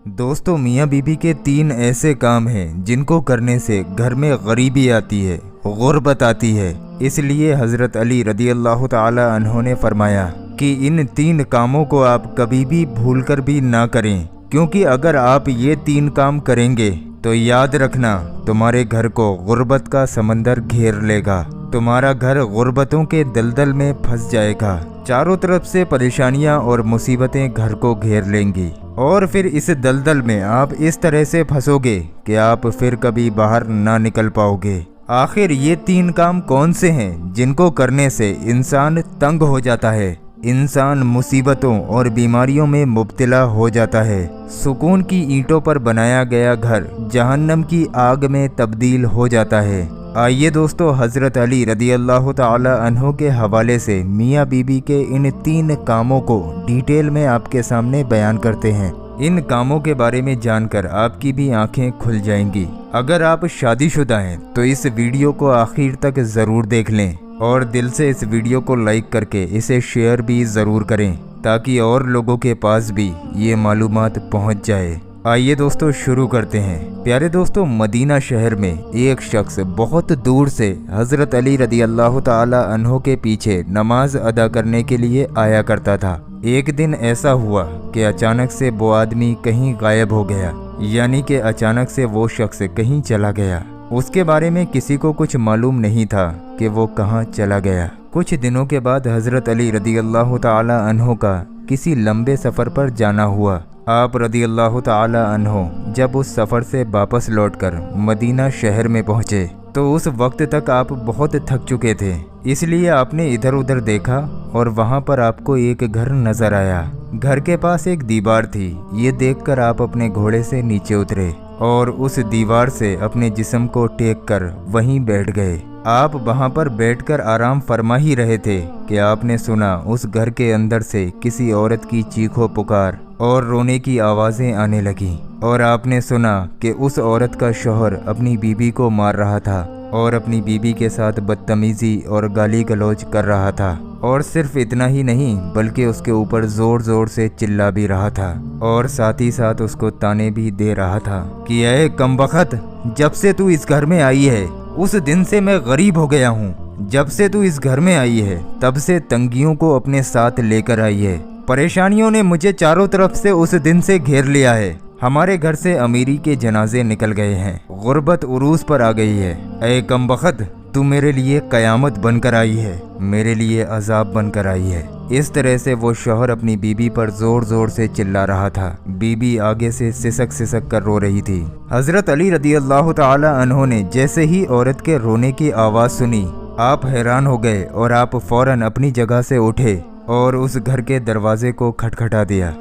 दोस्तों, मियाँ बीबी के 3 ऐसे काम हैं जिनको करने से घर में गरीबी आती है, गुर्बत आती है। इसलिए हज़रत अली रदी अल्लाह ताला अन्हो ने फरमाया कि इन 3 कामों को आप कभी भी भूलकर भी ना करें, क्योंकि अगर आप ये 3 काम करेंगे तो याद रखना तुम्हारे घर को गुर्बत का समंदर घेर लेगा। तुम्हारा घर गुर्बतों के दलदल में फंस जाएगा। चारों तरफ से परेशानियां और मुसीबतें घर को घेर लेंगी और फिर इस दलदल में आप इस तरह से फंसोगे कि आप फिर कभी बाहर ना निकल पाओगे। आखिर ये 3 काम कौन से हैं जिनको करने से इंसान तंग हो जाता है, इंसान मुसीबतों और बीमारियों में मुब्तला हो जाता है। सुकून की ईंटों पर बनाया गया घर जहन्नम की आग में तब्दील हो जाता है। आइए दोस्तों, हज़रत अली रदी अल्लाह ताला अन्हो के हवाले से मियाँ बीबी के इन 3 कामों को डिटेल में आपके सामने बयान करते हैं। इन कामों के बारे में जानकर आपकी भी आंखें खुल जाएंगी। अगर आप शादीशुदा हैं तो इस वीडियो को आखिर तक ज़रूर देख लें और दिल से इस वीडियो को लाइक करके इसे शेयर भी ज़रूर करें ताकि और लोगों के पास भी ये मालूमात पहुंच जाए। आइए दोस्तों, शुरू करते हैं। प्यारे दोस्तों, मदीना शहर में एक शख्स बहुत दूर से हज़रत अली रदी अल्लाह ताला अन्हो के पीछे नमाज अदा करने के लिए आया करता था। एक दिन ऐसा हुआ कि अचानक से वो आदमी कहीं गायब हो गया, यानी कि अचानक से वो शख्स कहीं चला गया। उसके बारे में किसी को कुछ मालूम नहीं था कि वो कहाँ चला गया। कुछ दिनों के बाद हज़रत अली रदी अल्लाह ताला अन्हो का किसी लंबे सफ़र पर जाना हुआ। आप रदी अल्लाह ताला अन्हो जब उस सफ़र से वापस लौटकर मदीना शहर में पहुँचे तो उस वक्त तक आप बहुत थक चुके थे, इसलिए आपने इधर उधर देखा और वहाँ पर आपको एक घर नज़र आया। घर के पास एक दीवार थी। ये देखकर आप अपने घोड़े से नीचे उतरे और उस दीवार से अपने जिस्म को टेक कर वहीं बैठ गए। आप वहाँ पर बैठकर आराम फरमा ही रहे थे कि आपने सुना उस घर के अंदर से किसी औरत की चीखों पुकार और रोने की आवाज़ें आने लगीं और आपने सुना कि उस औरत का शौहर अपनी बीबी को मार रहा था और अपनी बीबी के साथ बदतमीज़ी और गाली गलौज कर रहा था। और सिर्फ इतना ही नहीं बल्कि उसके ऊपर ज़ोर ज़ोर से चिल्ला भी रहा था और साथ ही साथ उसको ताने भी दे रहा था कि ऐ कमबख्त, जब से तू इस घर में आई है उस दिन से मैं गरीब हो गया हूँ। जब से तू इस घर में आई है तब से तंगियों को अपने साथ लेकर आई है। परेशानियों ने मुझे चारों तरफ से उस दिन से घेर लिया है। हमारे घर से अमीरी के जनाजे निकल गए हैं, गुर्बत उरूस पर आ गई है। ऐ कमबख्त, तू मेरे लिए कयामत बनकर आई है, मेरे लिए अजाब बनकर आई है। इस तरह से वो शौहर अपनी बीबी पर जोर जोर से चिल्ला रहा था। बीबी आगे से सिसक सिसक कर रो रही थी। हज़रत अली रदी अल्लाह ताला अन्हो ने जैसे ही औरत के रोने की आवाज़ सुनी, आप हैरान हो गए और आप फौरन अपनी जगह से उठे और उस घर के दरवाजे को खटखटा दिया।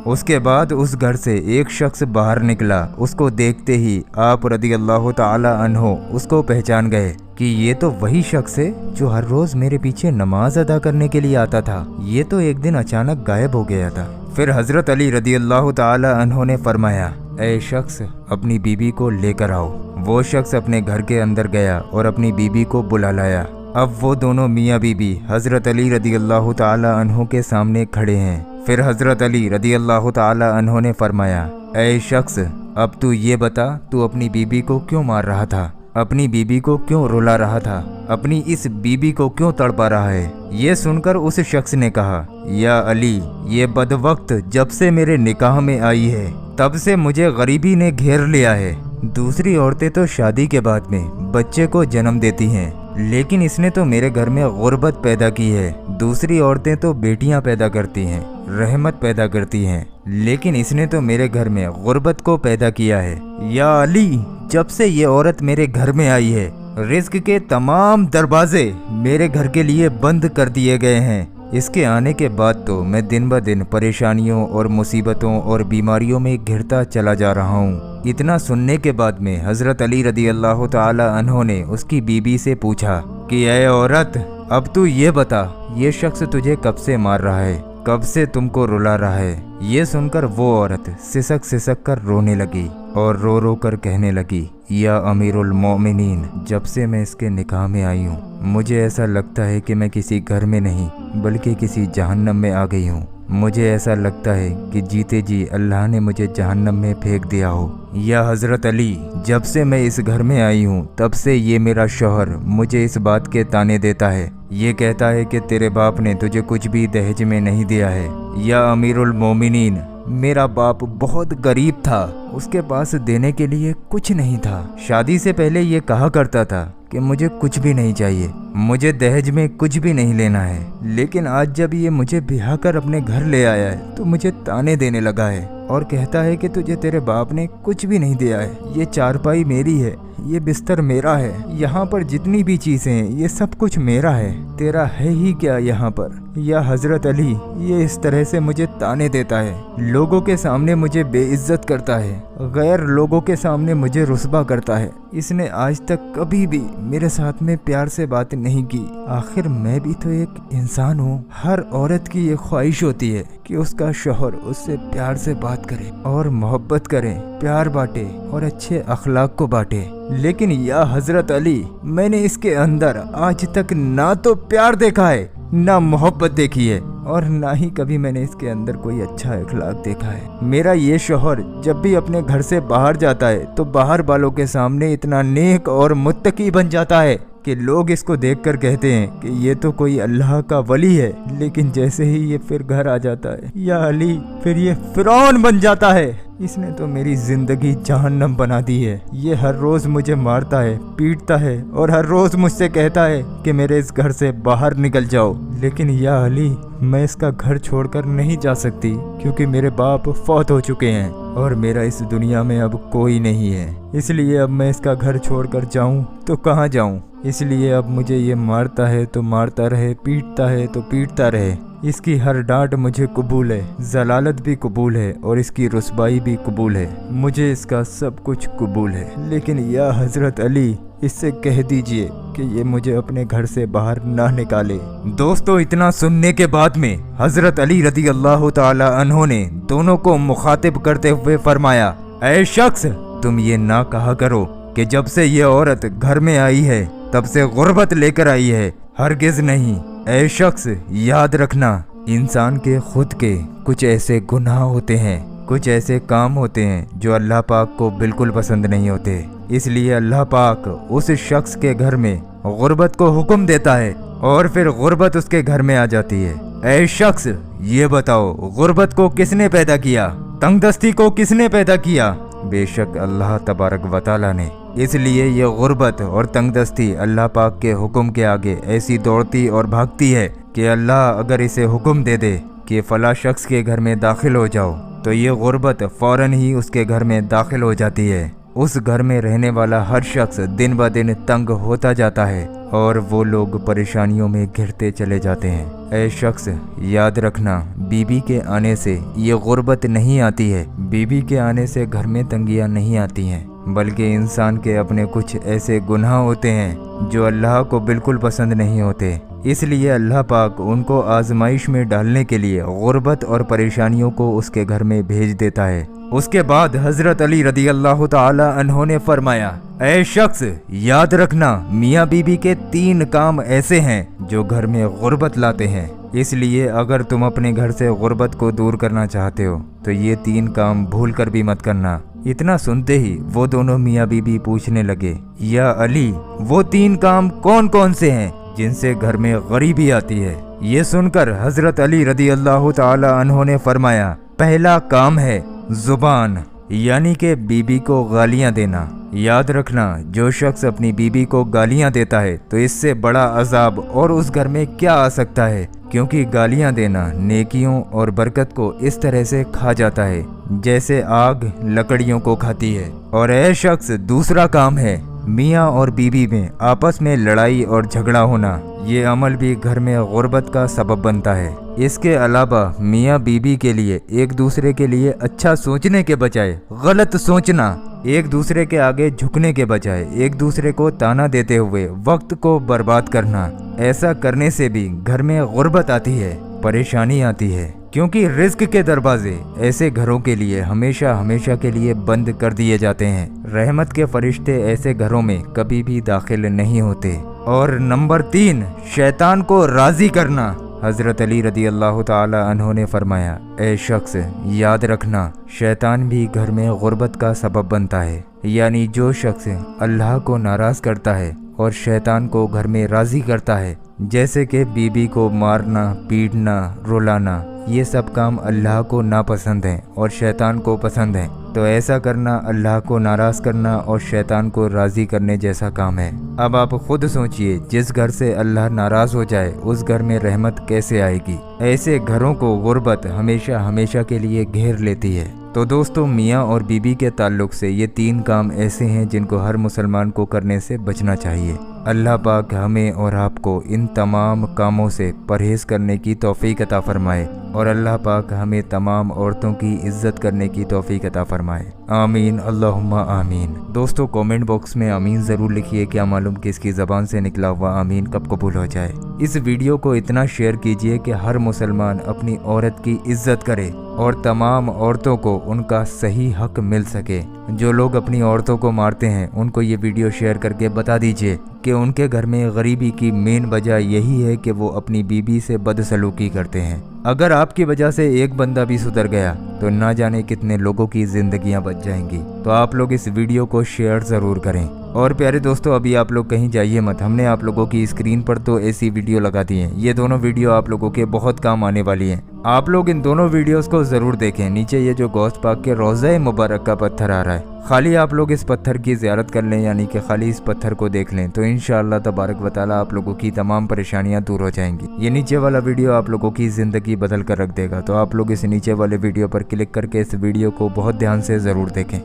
उसके बाद उस घर से एक शख्स बाहर निकला। उसको देखते ही आप रदी अल्लाह ताला अन्हो उसको पहचान गए कि ये तो वही शख्स है जो हर रोज़ मेरे पीछे नमाज अदा करने के लिए आता था। ये तो एक दिन अचानक गायब हो गया था। फिर हज़रत अली रदी अल्लाह ताला अन्हो ने फरमाया, ऐ शख्स, अपनी बीबी को लेकर आओ। वो शख्स अपने घर के अंदर गया और अपनी बीबी को बुला लाया। अब वो दोनों मियाँ बीबी हज़रत अली रदी अल्लाह ताला अन्हो के सामने खड़े हैं। फिर हज़रत अली रदी अल्लाह ताला अन्हो ने फरमाया, ऐ शख्स, अब तू ये बता, तू अपनी बीबी को क्यों मार रहा था, अपनी बीबी को क्यों रुला रहा था, अपनी इस बीबी को क्यों तड़पा रहा है। ये सुनकर उस शख्स ने कहा, या अली, ये बदवक्त जब से मेरे निकाह में आई है तब से मुझे गरीबी ने घेर लिया है। दूसरी औरतें तो शादी के बाद में बच्चे को जन्म देती हैं, लेकिन इसने तो मेरे घर में गुर्बत पैदा की है। दूसरी औरतें तो बेटियां पैदा करती हैं, रहमत पैदा करती हैं, लेकिन इसने तो मेरे घर में गुर्बत को पैदा किया है। या अली, जब से ये औरत मेरे घर में आई है रिस्क के तमाम दरवाजे मेरे घर के लिए बंद कर दिए गए हैं। इसके आने के बाद तो मैं दिन ब दिन परेशानियों और मुसीबतों और बीमारियों में घिरता चला जा रहा हूँ। इतना सुनने के बाद में हज़रत अली रदी अल्लाह ताला अन्हो ने उसकी बीबी से पूछा कि ऐ औरत, अब तू ये बता, ये शख्स तुझे कब से मार रहा है, कब से तुमको रुला रहा है। ये सुनकर वो औरत सिसक सिसक कर रोने लगी और रो रो कर कहने लगी, या अमीरुल मोमिनीन, जब से मैं इसके निकाह में आई हूँ मुझे ऐसा लगता है कि मैं किसी घर में नहीं बल्कि किसी जहन्नम में आ गई हूँ। मुझे ऐसा लगता है कि जीते जी अल्लाह ने मुझे जहन्नम में फेंक दिया हो। या हज़रत अली, जब से मैं इस घर में आई हूँ तब से ये मेरा शौहर मुझे इस बात के ताने देता है। ये कहता है कि तेरे बाप ने तुझे कुछ भी दहेज में नहीं दिया है। या अमीरुल मोमिनीन, मेरा बाप बहुत गरीब था, उसके पास देने के लिए कुछ नहीं था। शादी से पहले ये कहा करता था कि मुझे कुछ भी नहीं चाहिए, मुझे दहेज में कुछ भी नहीं लेना है। लेकिन आज जब ये मुझे ब्याह कर अपने घर ले आया है तो मुझे ताने देने लगा है और कहता है कि तुझे तेरे बाप ने कुछ भी नहीं दिया है। ये चारपाई मेरी है, ये बिस्तर मेरा है, यहाँ पर जितनी भी चीज़ें हैं ये सब कुछ मेरा है, तेरा है ही क्या यहाँ पर। या हज़रत अली, ये इस तरह से मुझे ताने देता है, लोगों के सामने मुझे बेइज्जत करता है, गैर लोगों के सामने मुझे रुस्वा करता है। इसने आज तक कभी भी मेरे साथ में प्यार से बात नहीं की। आखिर मैं भी तो एक इंसान हूँ। हर औरत की ये ख्वाहिश होती है कि उसका शौहर उससे प्यार से बात करे और मोहब्बत करे, प्यार बांटे और अच्छे अखलाक को बांटे। लेकिन या हज़रत अली, मैंने इसके अंदर आज तक ना तो प्यार देखा है, ना मोहब्बत देखी है और ना ही कभी मैंने इसके अंदर कोई अच्छा अखलाक देखा है। मेरा ये शौहर जब भी अपने घर से बाहर जाता है तो बाहर वालों के सामने इतना नेक और मुत्तकी बन जाता है कि लोग इसको देखकर कहते हैं कि ये तो कोई अल्लाह का वली है। लेकिन जैसे ही ये फिर घर आ जाता है या अली, फिर ये फिरौन बन जाता है। इसने तो मेरी जिंदगी जहन्नम बना दी है। ये हर रोज मुझे मारता है, पीटता है और हर रोज मुझसे कहता है कि मेरे इस घर से बाहर निकल जाओ। लेकिन या अली, मैं इसका घर छोड़कर नहीं जा सकती क्योंकि मेरे बाप फौत हो चुके हैं और मेरा इस दुनिया में अब कोई नहीं है। इसलिए अब मैं इसका घर छोड़कर जाऊं तो कहाँ जाऊं। इसलिए अब मुझे ये मारता है तो मारता रहे, पीटता है तो पीटता रहे। इसकी हर डांट मुझे कबूल है, जलालत भी कबूल है और इसकी रुसवाई भी कबूल है। मुझे इसका सब कुछ कबूल है। लेकिन या हज़रत अली, इससे कह दीजिए कि ये मुझे अपने घर से बाहर ना निकाले। दोस्तों, इतना सुनने के बाद में हज़रत अली रदी अल्लाह ताला अन्हो ने दोनों को मुखातिब करते हुए फरमाया, ऐ शख्स, तुम ये ना कहा करो कि जब से ये औरत घर में आई है तब से गुर्बत लेकर आई है। हरगिज नहीं। ऐ शख्स, याद रखना, इंसान के खुद के कुछ ऐसे गुनाह होते हैं, कुछ ऐसे काम होते हैं जो अल्लाह पाक को बिल्कुल पसंद नहीं होते। इसलिए अल्लाह पाक उस शख्स के घर में गुर्बत को हुक्म देता है और फिर गुर्बत उसके घर में आ जाती है। ऐ शख्स, ये बताओ, गुर्बत को किसने पैदा किया? तंगदस्ती को किसने पैदा किया? बेशक अल्लाह तबारक व तआला ने। इसलिए ये गुर्बत और तंगदस्ती अल्लाह पाक के हुक्म के आगे ऐसी दौड़ती और भागती है कि अल्लाह अगर इसे हुक्म दे दे कि फला शख्स के घर में दाखिल हो जाओ तो ये गुर्बत फ़ौरन ही उसके घर में दाखिल हो जाती है। उस घर में रहने वाला हर शख्स दिन ब दिन तंग होता जाता है और वो लोग परेशानियों में घिरते चले जाते हैं। ऐ शख्स, याद रखना, बीबी के आने से ये गुर्बत नहीं आती है। बीबी के आने से घर में तंगियाँ नहीं आती हैं, बल्कि इंसान के अपने कुछ ऐसे गुनाह होते हैं जो अल्लाह को बिल्कुल पसंद नहीं होते। इसलिए अल्लाह पाक उनको आजमाइश में डालने के लिए गुर्बत और परेशानियों को उसके घर में भेज देता है। उसके बाद हज़रत अली रदी अल्लाह ताला अन्हो ने फरमाया, ऐ शख्स, याद रखना, मियाँ बीबी के 3 काम ऐसे हैं जो घर में गुर्बत लाते हैं। इसलिए अगर तुम अपने घर से गुर्बत को दूर करना चाहते हो तो ये 3 काम भूल कर भी मत करना। इतना सुनते ही वो दोनों मियाँ बीबी पूछने लगे, या अली, वो 3 काम कौन कौन से हैं जिनसे घर में गरीबी आती है? ये सुनकर हज़रत अली रदी अल्लाह ताला अन्हो ने फरमाया, पहला काम है ज़ुबान, यानी कि बीबी को गालियाँ देना। याद रखना, जो शख्स अपनी बीबी को गालियाँ देता है तो इससे बड़ा अजाब और उस घर में क्या आ सकता है, क्योंकि गालियाँ देना नेकियों और बरकत को इस तरह से खा जाता है जैसे आग लकड़ियों को खाती है। और ऐ शख्स, दूसरा काम है मियाँ और बीबी में आपस में लड़ाई और झगड़ा होना। ये अमल भी घर में गुर्बत का सबब बनता है। इसके अलावा मियाँ बीबी के लिए एक दूसरे के लिए अच्छा सोचने के बजाय गलत सोचना, एक दूसरे के आगे झुकने के बजाय एक दूसरे को ताना देते हुए वक्त को बर्बाद करना, ऐसा करने से भी घर में गुर्बत आती है, परेशानी आती है। क्योंकि रिज्क के दरवाजे ऐसे घरों के लिए हमेशा हमेशा के लिए बंद कर दिए जाते हैं। रहमत के फरिश्ते ऐसे घरों में कभी भी दाखिल नहीं होते। और नंबर 3, शैतान को राजी करना। हज़रत अली रदी अल्लाह ताला अन्हो ने फरमाया, ए शख्स, याद रखना शैतान भी घर में गुर्बत का सबब बनता है। यानी जो शख्स अल्लाह को नाराज़ करता है और शैतान को घर में राज़ी करता है, जैसे कि बीबी को मारना, पीटना, रुलाना, ये सब काम अल्लाह को नापसंद हैं और शैतान को पसंद हैं। तो ऐसा करना अल्लाह को नाराज़ करना और शैतान को राज़ी करने जैसा काम है। अब आप खुद सोचिए, जिस घर से अल्लाह नाराज़ हो जाए उस घर में रहमत कैसे आएगी। ऐसे घरों को गुर्बत हमेशा हमेशा के लिए घेर लेती है। तो दोस्तों, मियाँ और बीबी के ताल्लुक़ से ये 3 काम ऐसे हैं जिनको हर मुसलमान को करने से बचना चाहिए। अल्लाह पाक हमें और आपको इन तमाम कामों से परहेज़ करने की तौफ़ीक़ अता फ़रमाए और अल्लाह पाक हमें तमाम औरतों की इज़्ज़त करने की तौफ़ीक़ अता फ़रमाए। आमीन, अल्लाहुम्मा आमीन। दोस्तों, कमेंट बॉक्स में आमीन ज़रूर लिखिए, क्या मालूम किसकी ज़बान से निकला हुआ आमीन कब कबूल हो जाए। इस वीडियो को इतना शेयर कीजिए कि हर मुसलमान अपनी औरत की इज़्ज़त करे और तमाम औरतों को उनका सही हक मिल सके। जो लोग अपनी औरतों को मारते हैं उनको ये वीडियो शेयर करके बता दीजिए कि उनके घर में गरीबी की मेन वजह यही है कि वो अपनी बीबी से बदसलूकी करते हैं। अगर आपकी वजह से एक बंदा भी सुधर गया तो ना जाने कितने लोगों की जिंदगियां बच जाएंगी। तो आप लोग इस वीडियो को शेयर ज़रूर करें। और प्यारे दोस्तों, अभी आप लोग कहीं जाइए मत, हमने आप लोगों की स्क्रीन पर तो ऐसी वीडियो लगा दी है। ये दोनों वीडियो आप लोगों के बहुत काम आने वाली हैं। आप लोग इन दोनों वीडियोस को ज़रूर देखें। नीचे ये जो गौस पाक के रोज़ा मुबारक का पत्थर आ रहा है, खाली आप लोग इस पत्थर की ज़ियारत कर लें, यानी कि खाली इस पत्थर को देख लें तो इंशाअल्लाह तबारक व तआला आप लोगों की तमाम परेशानियां दूर हो जाएंगी। ये नीचे वाला वीडियो आप लोगों की ज़िंदगी बदल कर रख देगा। तो आप लोग इस नीचे वाले वीडियो पर क्लिक करके इस वीडियो को बहुत ध्यान से ज़रूर देखें।